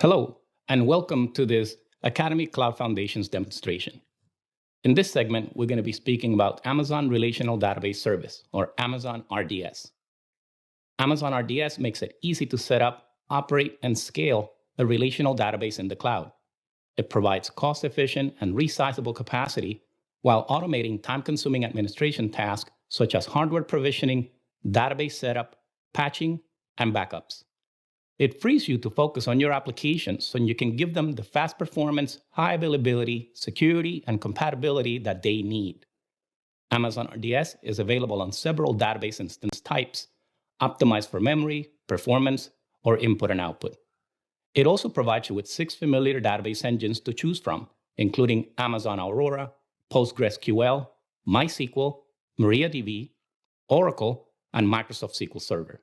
Hello, and welcome to this Academy Cloud Foundations demonstration. In this segment, we're going to be speaking about Amazon Relational Database Service, or Amazon RDS. Amazon RDS makes it easy to set up, operate, and scale a relational database in the cloud. It provides cost-efficient and resizable capacity while automating time-consuming administration tasks such as hardware provisioning, database setup, patching, and backups. It frees you to focus on your applications so you can give them the fast performance, high availability, security, and compatibility that they need. Amazon RDS is available on several database instance types, optimized for memory, performance, or input and output. It also provides you with 6 familiar database engines to choose from, including Amazon Aurora, PostgreSQL, MySQL, MariaDB, Oracle, and Microsoft SQL Server.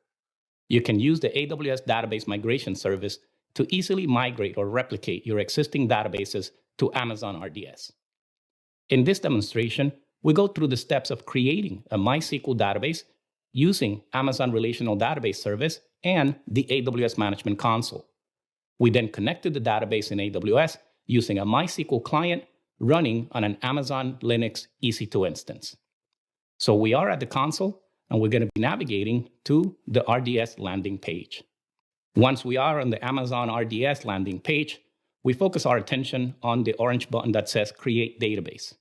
You can use the AWS Database Migration Service to easily migrate or replicate your existing databases to Amazon RDS. In this demonstration, we go through the steps of creating a MySQL database using Amazon Relational Database Service and the AWS Management Console. We then connect to the database in AWS using a MySQL client running on an Amazon Linux EC2 instance. So we are at the console, and we're going to be navigating to the RDS landing page. Once we are on the Amazon RDS landing page, we focus our attention on the orange button that says Create Database.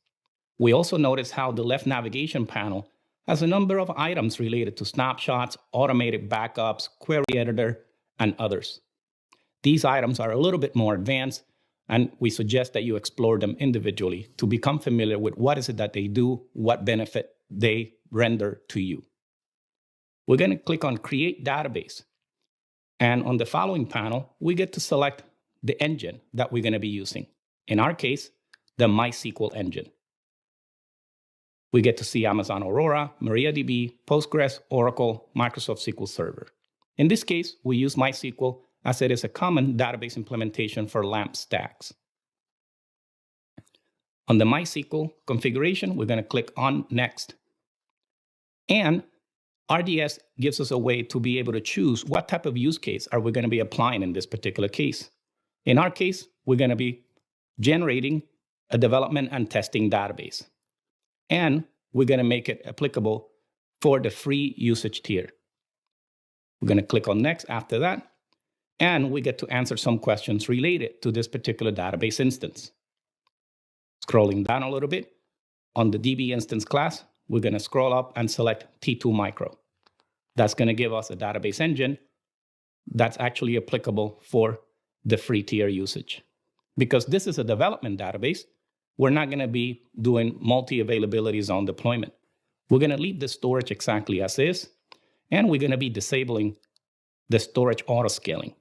We also notice how the left navigation panel has a number of items related to snapshots, automated backups, query editor, and others. These items are a little bit more advanced, and we suggest that you explore them individually to become familiar with what is it that they do, what benefit they render to you. We're going to click on Create Database. And on the following panel, we get to select the engine that we're going to be using. In our case, the MySQL engine. We get to see Amazon Aurora, MariaDB, Postgres, Oracle, Microsoft SQL Server. In this case, we use MySQL as it is a common database implementation for LAMP stacks. On the MySQL configuration, we're going to click on Next. And RDS gives us a way to be able to choose what type of use case are we going to be applying in this particular case. In our case, we're going to be generating a development and testing database. And we're going to make it applicable for the free usage tier. We're going to click on Next after that. And we get to answer some questions related to this particular database instance. Scrolling down a little bit, on the DB instance class, we're going to scroll up and select T2 Micro. That's going to give us a database engine that's actually applicable for the free tier usage. Because this is a development database, we're not going to be doing multi-availability zone deployment. We're going to leave the storage exactly as is, and we're going to be disabling the storage auto-scaling.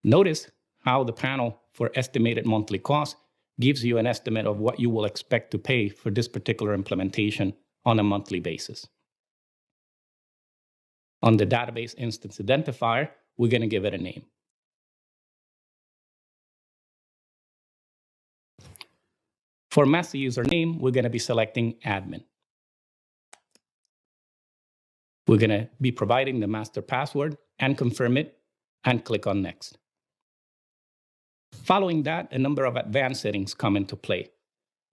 Notice how the panel for estimated monthly cost gives you an estimate of what you will expect to pay for this particular implementation on a monthly basis. On the database instance identifier, we're going to give it a name. For master username, we're going to be selecting admin. We're going to be providing the master password and confirm it and click on Next. Following that, a number of advanced settings come into play.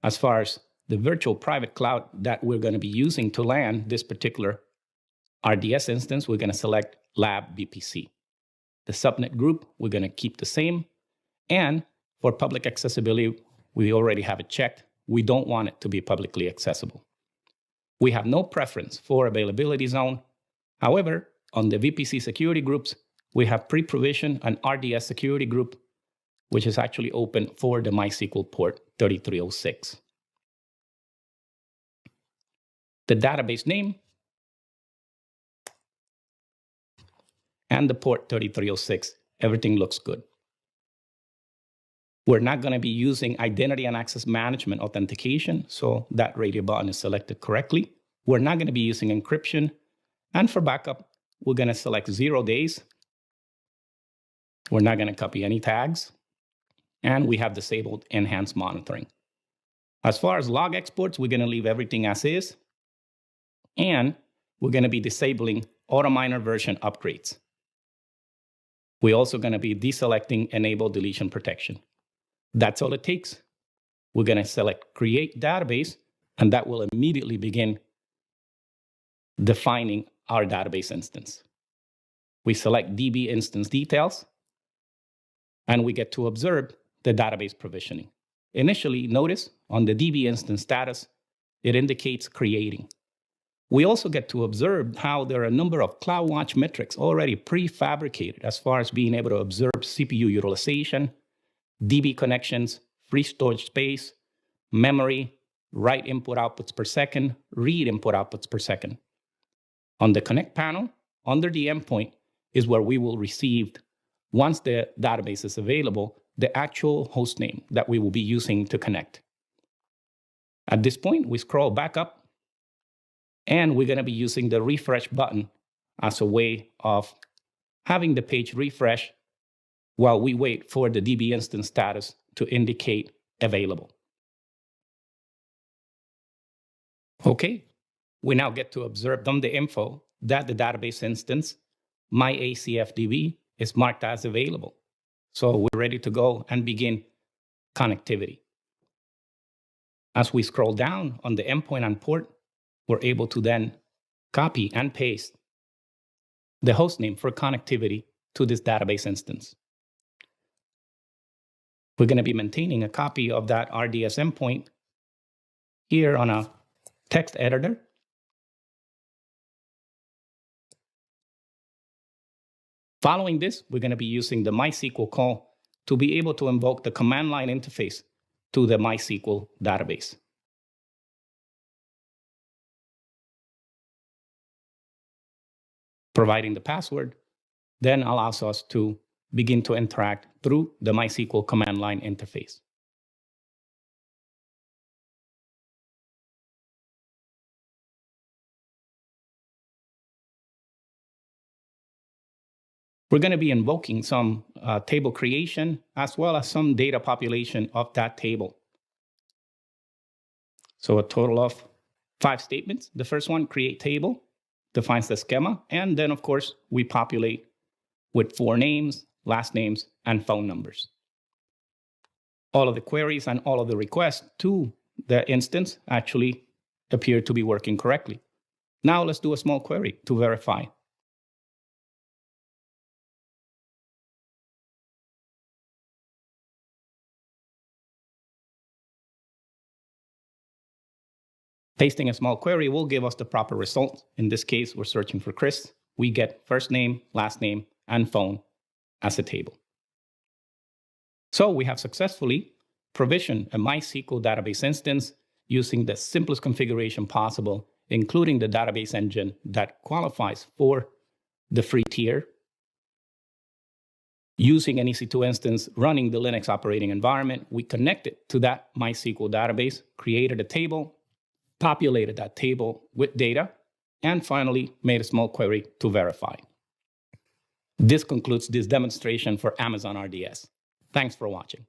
As far as the virtual private cloud that we're going to be using to land this particular RDS instance, we're going to select Lab VPC. The subnet group, we're going to keep the same. And for public accessibility, we already have it checked. We don't want it to be publicly accessible. We have no preference for availability zone. However, on the VPC security groups, we have pre-provisioned an RDS security group, which is actually open for the MySQL port 3306. The database name and the port 3306, everything looks good. We're not going to be using identity and access management authentication, so that radio button is selected correctly. We're not going to be using encryption. And for backup, we're going to select 0 days. We're not going to copy any tags. And we have disabled enhanced monitoring. As far as log exports, we're going to leave everything as is. And we're going to be disabling AutoMiner version upgrades. We're also going to be deselecting Enable Deletion Protection. That's all it takes. We're going to select Create Database, and that will immediately begin defining our database instance. We select DB instance details, and we get to observe the database provisioning. Initially, notice on the DB instance status, it indicates creating. We also get to observe how there are a number of CloudWatch metrics already prefabricated as far as being able to observe CPU utilization, DB connections, free storage space, memory, write input outputs per second, read input outputs per second. On the Connect panel, under the endpoint, is where we will receive, once the database is available, the actual host name that we will be using to connect. At this point, we scroll back up, and we're going to be using the refresh button as a way of having the page refresh while we wait for the DB instance status to indicate available. Okay, we now get to observe on the info that the database instance, myACFDB, is marked as available. So we're ready to go and begin connectivity. As we scroll down on the endpoint and port, we're able to then copy and paste the hostname for connectivity to this database instance. We're going to be maintaining a copy of that RDS endpoint here on a text editor. Following this, we're going to be using the MySQL call to be able to invoke the command line interface to the MySQL database. Providing the password then allows us to begin to interact through the MySQL command line interface. We're going to be invoking some table creation as well as some data population of that table. So a total of 5 statements. The first one, create table, defines the schema, and then of course we populate with 4 names, last names, and phone numbers. All of the queries and all of the requests to the instance actually appear to be working correctly. Now let's do a small query to verify. Pasting a small query will give us the proper result. In this case, we're searching for Chris. We get first name, last name, and phone as a table. So we have successfully provisioned a MySQL database instance using the simplest configuration possible, including the database engine that qualifies for the free tier, using an EC2 instance running the Linux operating environment. We connected to that MySQL database, created a table, populated that table with data, and finally made a small query to verify. This concludes this demonstration for Amazon RDS. Thanks for watching.